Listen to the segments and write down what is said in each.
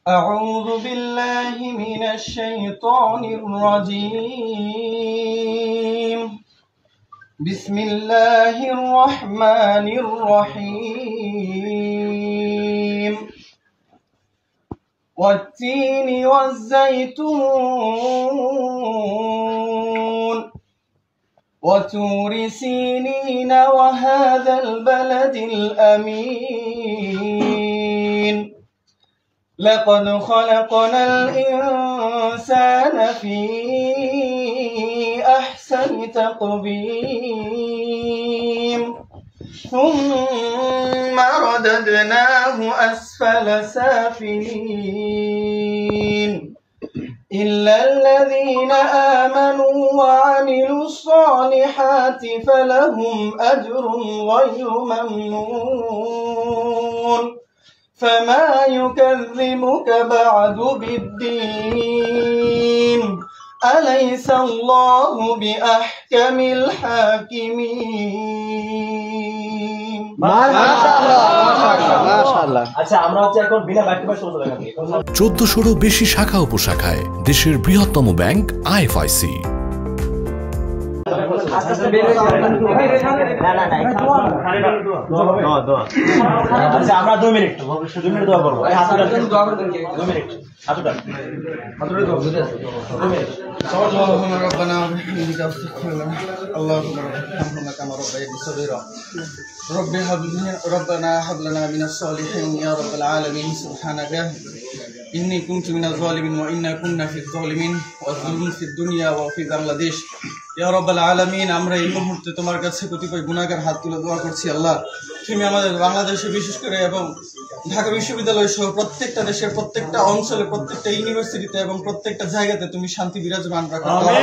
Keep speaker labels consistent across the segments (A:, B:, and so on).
A: أعوذ بالله من الشيطان الرجيم بسم الله الرحمن الرحيم والتين والزيتون وطور سينين وهذا البلد الأمين لقد خلقنا الإنسان في أحسن تقويم ثم رددناه أسفل سافلين إلا الذين آمنوا وعملوا الصالحات فلهم أجر غير ممنون فما يكذبك بعد بالدين أليس الله بأحكم الحاكمين
B: মাশাআল্লাহ।
C: আচ্ছা আমরা হচ্ছে এখন বিনা বাক্যে শুরু করব।
D: 1400 বেশি শাখা উপশাখায় দেশের বৃহত্তম ব্যাংক আইএফআইসি।
C: আচ্ছা আমরা 2 মিনিট দোয়া করব। এই হাতটা 2 মিনিট হাতটা
A: اللهم ربنا وبحمدك استغفر لنا اللهم ارحمنا كما ربيتنا صغيرا ربنا هب لنا من الصالحين يا رب العالمين سبحانك إني كنت من الظالمين وإنا كنا في الظالمين والظلم في الدنيا وفي বাংলাদেশ ইয়া রাব্বাল আলামিন আমরা এই মুহূর্তে তোমার কাছে কতিপয় গুনাহগার হাত তুলে দোয়া করছি আল্লাহ তুমি আমাদের বাংলাদেশে বিশেষ করে এবং ঢাকা বিশ্ববিদ্যালয় সহ প্রত্যেকটা দেশের প্রত্যেকটা অঞ্চলে প্রত্যেকটা ইউনিভার্সিটিতে এবং প্রত্যেকটা জায়গাতে তুমি শান্তি বিরাজমান রাখো আমিন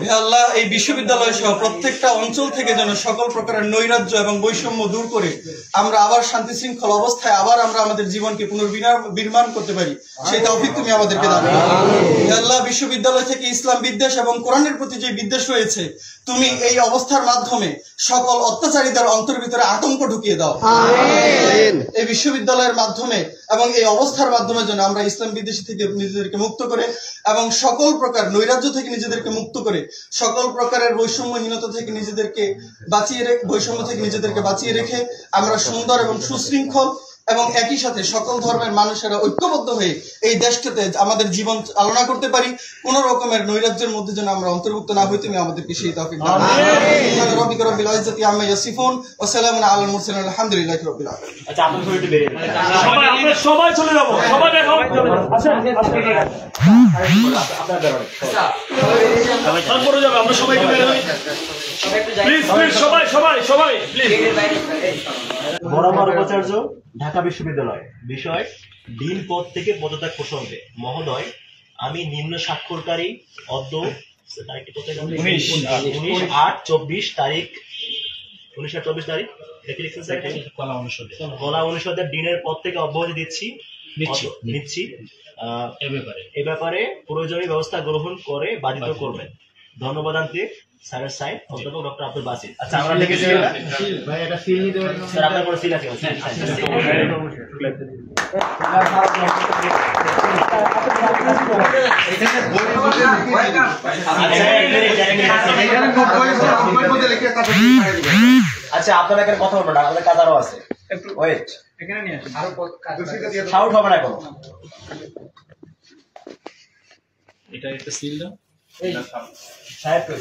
A: হে আল্লাহ এই বিশ্ববিদ্যালয় সহ প্রত্যেকটা অঞ্চল থেকে যেন সকল প্রকারের নৈরাজ্য এবং বৈষম্য দূর করে আমরা আবার শান্তি শৃঙ্খলা অবস্থায় আবার আমরা আমাদের জীবনকে পুনর্নির্মাণ করতে পারি সেই তৌফিক তুমি আমাদেরকে দাও আমিন হে আল্লাহ বিশ্ববিদ্যালয় থেকে ইসলাম বিদ্বেষ এবং কোরআনের প্রতি যে বিদ্বেষ রয়েছে তুমি এই অবস্থার মাধ্যমে সকল অত্যাচারীদের অন্তর ভিতরে আতঙ্ক ঢুকিয়ে দাও আমিন এই বিশ্ববিদ্যালয়ের মাধ্যমে এবং এই অবস্থার মাধ্যমে যেন আমরা ইসলাম বিদ্বেষী থেকে নিজেদেরকে মুক্ত করে এবং সকল প্রকার নৈরাজ্য থেকে নিজেদেরকে মুক্ত করে সকল প্রকারের বৈষম্যহীনতা থেকে নিজেদেরকে বাঁচিয়ে রেখে আমরা সুন্দর এবং সুশৃঙ্খল এবং একই সাথে সকল ধর্মের মানুষেরা ঐক্যবদ্ধ হয়ে এই দেশটাতে আমাদের জীবন চালনা করতে পারি কোন রকমের নৈরাজ্যের মধ্যে যেন আমরা অন্তর্ভুক্ত না হই তুমি আমাদেরকে সেই তৌফিক দাও আমিন রব্বিকা রব্বিল ইজ্জাতি আম্মা ইয়াসিফুন ওয়া সালামুন আলাল মুরসালিন আলহামদুলিল্লাহি রাব্বিল আলামিন
C: আচ্ছা আপনারা সবাই একটু বেরিয়ে
E: সবাই আমরা সবাই চলে যাব সবাই দেখো আসেন
C: আপনারা বেরোন
E: তারপরে যাবে আমরা সবাই একটু বের হই প্লিজ সবাই প্লিজ
C: বরাবর উপাচার্য ঢাকা বিশ্ববিদ্যালয় বিষয় ডিন পদ থেকে পদত্যাগ প্রসঙ্গে মহোদয় আমি নিম্ন স্বাক্ষরকারী অদ্য তারিখটি কত 19/8/24 তারিখ 19/24 তারিখ দেখে লিখছেন স্যার কলা অনুষদের ডিনের পদ থেকে অব্যাহতি নিচ্ছি এ ব্যাপারে প্রয়োজনীয় ব্যবস্থা গ্রহণ করে বাধিত করবেন ধন্যবাদ আনতে স্যারের সাইন অধ্যাপক ডক্টর আব্দুল বাসিত আচ্ছা আমরা লিখেছি ভাই এটা সিল নিতে স্যার আপনার কোন সিল আছে আচ্ছা আপনারা এখানে কথা বলবেন না আমাদের কাজ আরো আছে ওয়েট এখানে নিয়ে আসুন আরো শাউট হবে না কোনো
E: এটা একটা সিল দাও
C: এই সাহেব কই